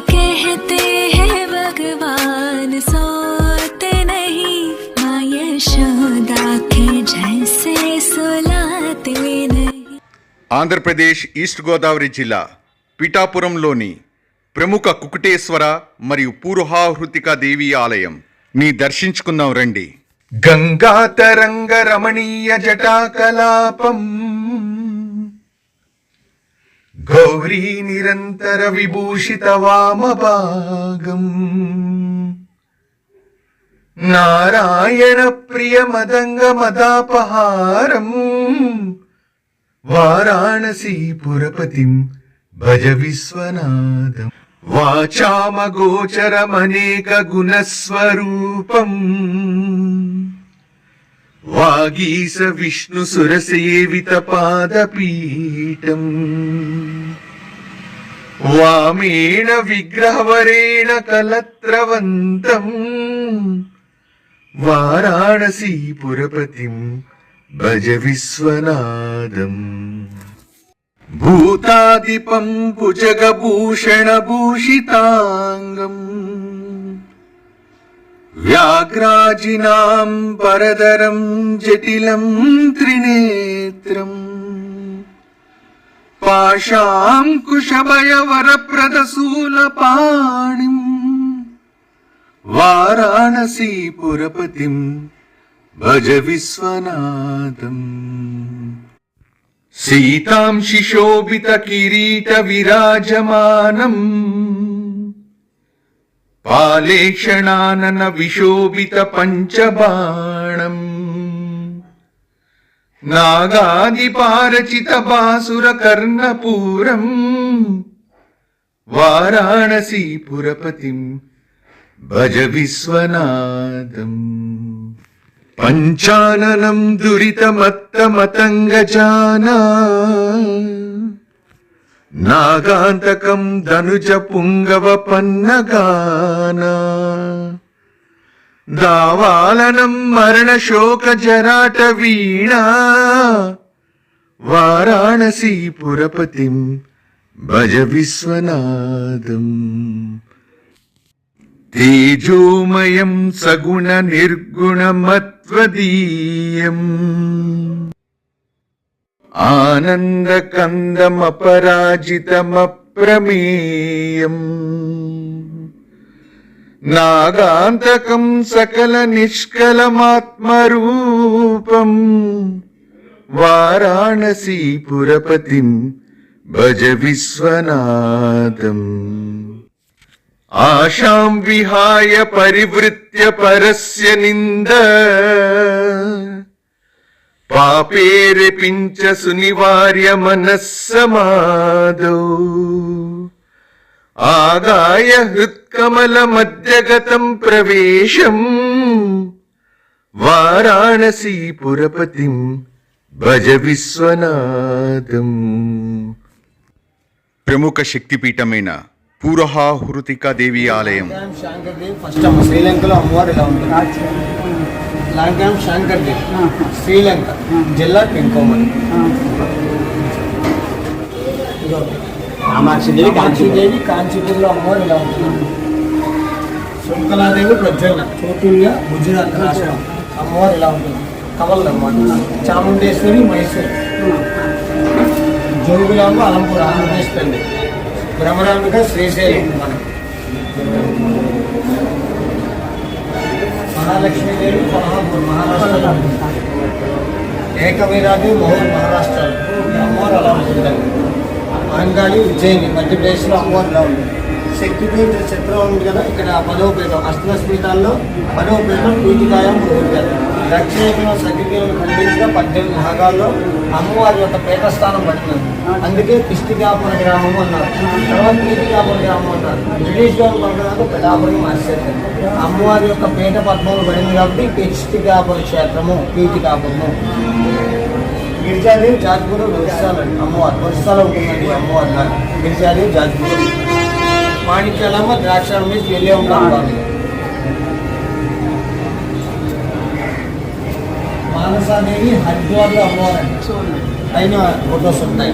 कहते हैं भगवान सोते नहीं, माँ यशोदा के जैसे सुलाते नहीं। ఆంధ్రప్రదేశ్ ఈస్ట్ గోదావరి జిల్లా పిఠాపురంలోని ప్రముఖ కుకుటేశ్వర మరియు పూర్వాహృతికా దేవి ఆలయం ని దర్శించుకుందాం రండి. గంగా తరంగ రమణీయ జటాకలాపం, గౌరీ నిరంతర విభూషిత వామభాగం, నారాయణ ప్రియ మదంగ మదాపహారం, వారాణసీ పురపతిం భజ విశ్వనాథం, వాచామగోచరమనేక గుణస్వరూపం, వాగీశ విష్ణు సురసేవిత పాదపీఠం, వామేణ విగ్రహవరేణ కలత్రవంతం, వారాణసీ పురపతిం భజ విశ్వనాథం, భూతాదిపం భుజగభూషణ భూషితాంగం, వ్యాఘ్రాజినాం పరదరం జటిలం త్రినేత్రం, పాశాంకుశభయవరప్రదశూలపాణిం, వారాణసీ పురపతిం భజ విశ్వనాథం, సీతాం శిశోభిత కిరీట విరాజమానం, పాలేక్షణానన విశోభిత పంచబాణం, నాగాదిపారచిత బాసుర కర్ణపూరం, వారాణసీ పురపతిం భజ విశ్వనాథం, పంచాననం దురితమత్తమతంగజానా, నాగాంతకం ధనుజ పుంగవ పన్నగానా, దావాలనం మరణ శోక జరాట వీణా, వారాణసీ పురపతిం భజ విశ్వనాథం, తేజోమయం సగుణ నిర్గుణమత్వదీయం, ఆనందకందమపరాజితమప్రమేయం, నాగాంతకం సకల నిష్కలమాత్మరూపం, వారాణసీ పురపతిం భజ విశ్వనాథం, ఆశాం విహాయ పరివృత్య పరస్య నింద, పాపేరపించ సునివార్య మనస్సమాదౌ, ఆగాయ హృత్కమల మధ్యగతం ప్రవేశం, వారాణసీ పురపతిం భజ విశ్వనాథం. ప్రముఖ శక్తిపీఠమైన పూర్వాహృతికా దేవి ఆలయం. ఫస్ట్ శ్రీలంకలో అమ్మవారు ఇలా ఉంటుంది. లాంకాం శాంకర్ దేవి, శ్రీలంక జిల్లా టింకోమని. కామాక్షిదేవి కాంచీపూర్లో అమ్మవారు ఇలా ఉంటుంది. శృంఖలాదేవి ప్రజ్వలన చోటుల్య గుజరాత్ రాష్ట్రం అమ్మవారు ఇలా ఉంటుంది. కమల్ అమ్మవారు. చాముండేశ్వరి మైసూర్. జోగులాంబ అలంపూర్ ఆంధ్రప్రదేశ్ తల్లి. భ్రమరాంబిక శ్రీశైలం మన. మహాలక్ష్మీదేవి కొల్హాపూర్ మహారాష్ట్రలో. ఏకవీరాదేవి మహూర్ మహారాష్ట్రలో అమ్మవారు అలా ఉంటుందండి. ఆంగాళి ఉజ్జయిని మధ్యప్రదేశ్లో అమ్మవారు ఇలా ఉంటుంది. శక్తిపీఠ చిత్రం ఉంది కదా, ఇక్కడ 10వ పీఠం అష్టపీఠాల్లో 10వ పీఠం పీఠికాయం ఉంటుంది. దక్షిణేఖనం సఖిపీఠం ఖండించిన 18 భాగాల్లో అమ్మవారి యొక్క పీఠస్థానం పట్టినది. అందుకే పిష్టికాపుర గ్రామం అన్నారు. తర్వాత పీఠికాపుర గ్రామం అన్నారు. బ్రిటిష్ గవర్నమెంట్ పిఠాపురం మార్చారు. అమ్మవారి యొక్క పీఠ పద్మములు పడింది కాబట్టి పిష్టికాపుర క్షేత్రము పీఠికాపురము. గిరిజాదేవి జాజ్పూర్ ఒరిస్సాలో అమ్మవారు. ఒరిస్సాలో ఉంటుందండి అమ్మవారి గిరిజాదేవి జాజ్పూర్. మాణిక్యాలమ్మ ద్రాక్షారామం నుంచి వెళ్ళే ఉంటాం. మానసాదేవి హరిద్వార్లో అమ్మవారండి. పైన ఫొటోస్ ఉంటాయి.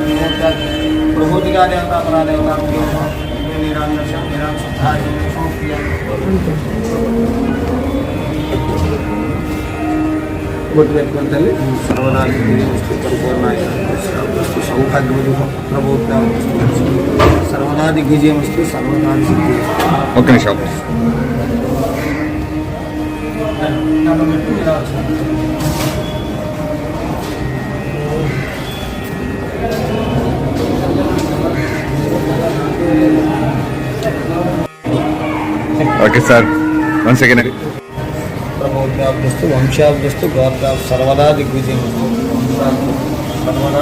प्रभूतिका देवता परा देवता निरांश బొట్టు పెట్టుకుని తల్లి సర్వదానికి పరిపూర్ణాయ సౌభాగ్యవతి ప్రభుత్వం సర్వదా దిగ్విజయం వస్తూ సర్వదా సిద్ధి. ఒక్క నిమిషం. Okay sir, 1 second. प्रबोध्याभ्यस्तु वंशाभ्यस्तु गोत्राभ्यस्तु सर्वदा दिग्विजयं सर्वदा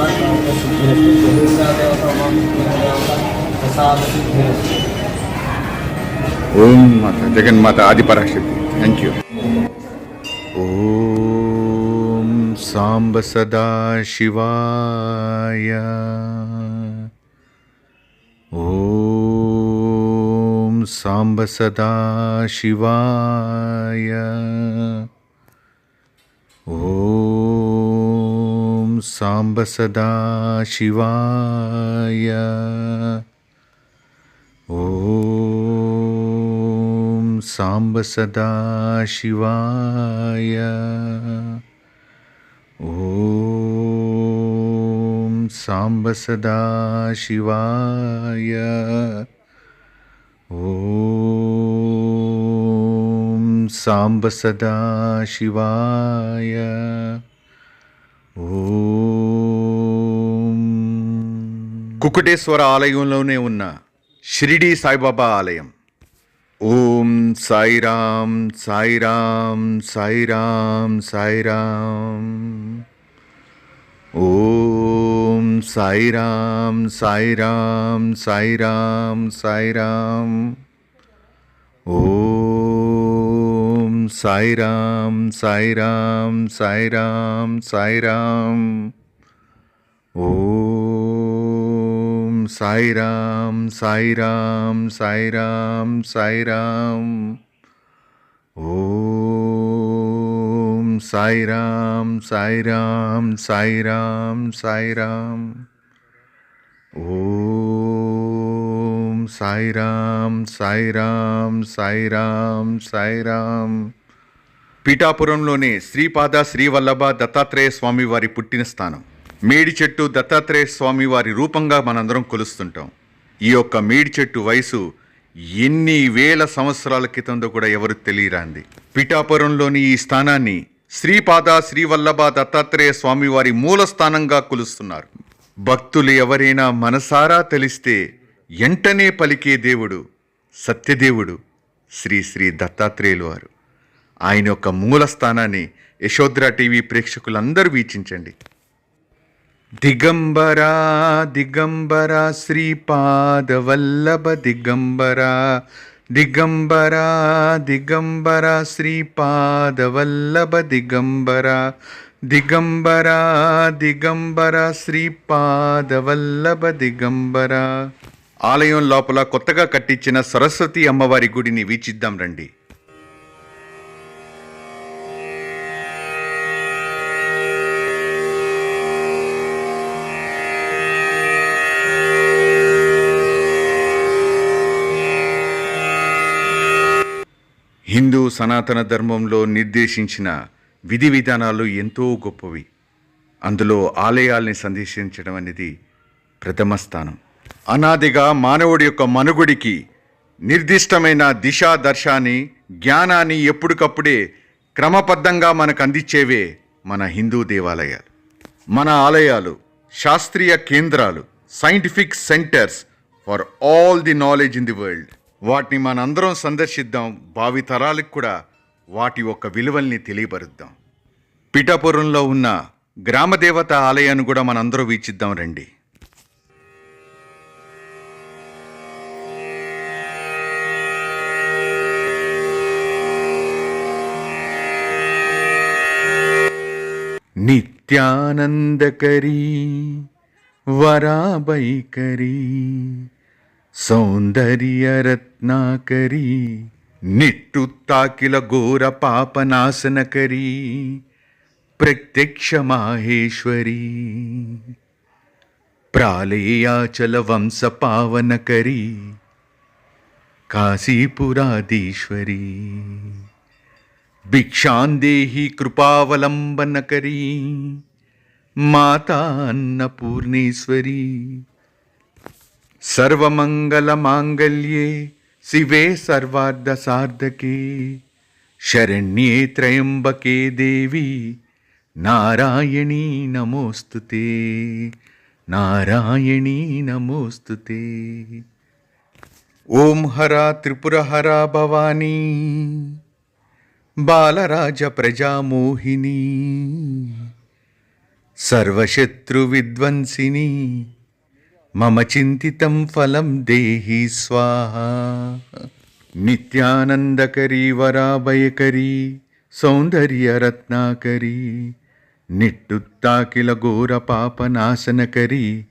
ఓం మాత జగన్మాత ఆదిపరాశక్తి. Thank you. ఓం సాంబ సదా శివాయ. ఓం సాంబ సదా శివాయ. ఓం సాంబ సదా శివాయ. ఓం సాంబ సదా శివాయ. ఓం సాంబ సదా శివాయ. ఓం సాంబ సదా శివాయ. ఓం కుకుటేశ్వర ఆలయంలోనే ఉన్న షిరిడీ సాయిబాబా ఆలయం. ఓం సాయిరామ్ సాయిరామ్ సాయిరామ్ సాయిరామ్. ఓం సాయిరామ్ సాయిరామ్ సాయిరామ్ సాయిరామ్. ఓం సాయిరామ్ సాయిరామ్ సాయిరామ్ సాయిరామ్. ఓం సాయిరామ్ సాయిరామ్ సాయిరామ్ సాయిరామ్. ఓం సాయిరామ్ సాయిరామ్ సాయిరామ్ సాయిరామ్. ఓం సాయిరామ్ సాయిరామ్ సాయిరామ్ సాయిరామ్. పీఠాపురంలోనే శ్రీపాద శ్రీవల్లభ దత్తాత్రేయ స్వామి వారి పుట్టిన స్థానం. మేడి చెట్టు దత్తాత్రేయ స్వామి వారి రూపంగా మనందరం కొలుస్తుంటాం. ఈ యొక్క మేడి చెట్టు వయసు ఎన్ని వేల సంవత్సరాల క్రితంలో కూడా ఎవరు తెలియరాంది. పిఠాపురంలోని ఈ స్థానాన్ని శ్రీపాద శ్రీవల్లభ దత్తాత్రేయ స్వామి వారి మూల స్థానంగా కొలుస్తున్నారు. భక్తులు ఎవరైనా మనసారా తెలిస్తే ఎంటనే పలికే దేవుడు సత్యదేవుడు శ్రీ శ్రీ దత్తాత్రేయులు వారు. ఆయన యొక్క మూల స్థానాన్ని యశోద్ర టీవీ ప్రేక్షకులందరూ వీక్షించండి. దిగంబరా దిగంబరా శ్రీపాదవల్లభ దిగంబరా. దిగంబరా దిగంబరా శ్రీపాదవల్లభ దిగంబరా. దిగంబరా దిగంబరా శ్రీపాదవల్లభ దిగంబరా. ఆలయం లోపల కొత్తగా కట్టించిన సరస్వతి అమ్మవారి గుడిని వీక్షిద్దాం రండి. హిందూ సనాతన ధర్మంలో నిర్దేశించిన విధి విధానాలు ఎంతో గొప్పవి. అందులో ఆలయాల్ని సందర్శించడం అనేది ప్రథమ స్థానం. అనాదిగా మానవుడి యొక్క మనుగడికి నిర్దిష్టమైన దిశా దర్శాన్ని, జ్ఞానాన్ని ఎప్పటికప్పుడే క్రమబద్ధంగా మనకు అందించేవే మన హిందూ దేవాలయాలు. మన ఆలయాలు శాస్త్రీయ కేంద్రాలు, scientific centres for all the knowledge in the world. వాటిని మనందరం సందర్శిద్దాం. భావి తరాలకు కూడా వాటి యొక్క విలువల్ని తెలియపరుద్దాం. పిఠాపురంలో ఉన్న గ్రామదేవత ఆలయాన్ని కూడా మనందరం వీక్షిద్దాం రండి. నిత్యానందకరీ వరాభైకరీ సౌందర్యరత్నాకరీ నిట్టుత్తాకిల ఘోర పాపనాశనకరీ ప్రత్యక్ష మాహేశ్వరీ ప్రాళేయాచల వంశ పావనకరీ కాశీపురాధీశ్వరీ భిక్షాందేహి కృపావలంబనకరీ మాతా అన్నపూర్ణేశ్వరీ సర్వమంగళమాంగళ్యే శివే సర్వార్ధసార్ధకే శరణ్యే త్రయంబకే దేవి నారాయణీ నమోస్తుతే నారాయణీ నమోస్తుతే. ఓం హర త్రిపుర హర భవానీ బాలరాజ ప్రజామోహిని సర్వశత్రు విధ్వంసిని మమ చింతితం ఫలం దేహి స్వాహా. నిత్యానందకరీ వరాభయకరీ సౌందర్యరత్నాకరీ నిట్టుత్తాకిల ఘోర పాపనాశనకరీ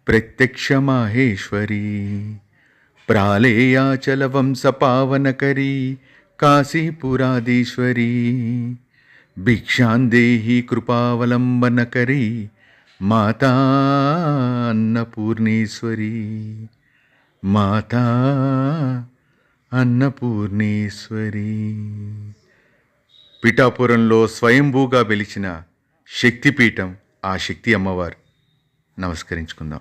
ప్రత్యక్ష మాహేశ్వరీ ప్రాళేయాచల వంశ పావనకరీ కాశీపురాధీశ్వరీ భిక్షాందేహి కృపావలంబనకరీ మాతా అన్నపూర్ణేశ్వరీ మాతా అన్నపూర్ణేశ్వరీ. పిఠాపురంలో స్వయంభూగా వెలిచిన శక్తిపీఠం ఆ శక్తి అమ్మవారు. నమస్కరించుకుందాం.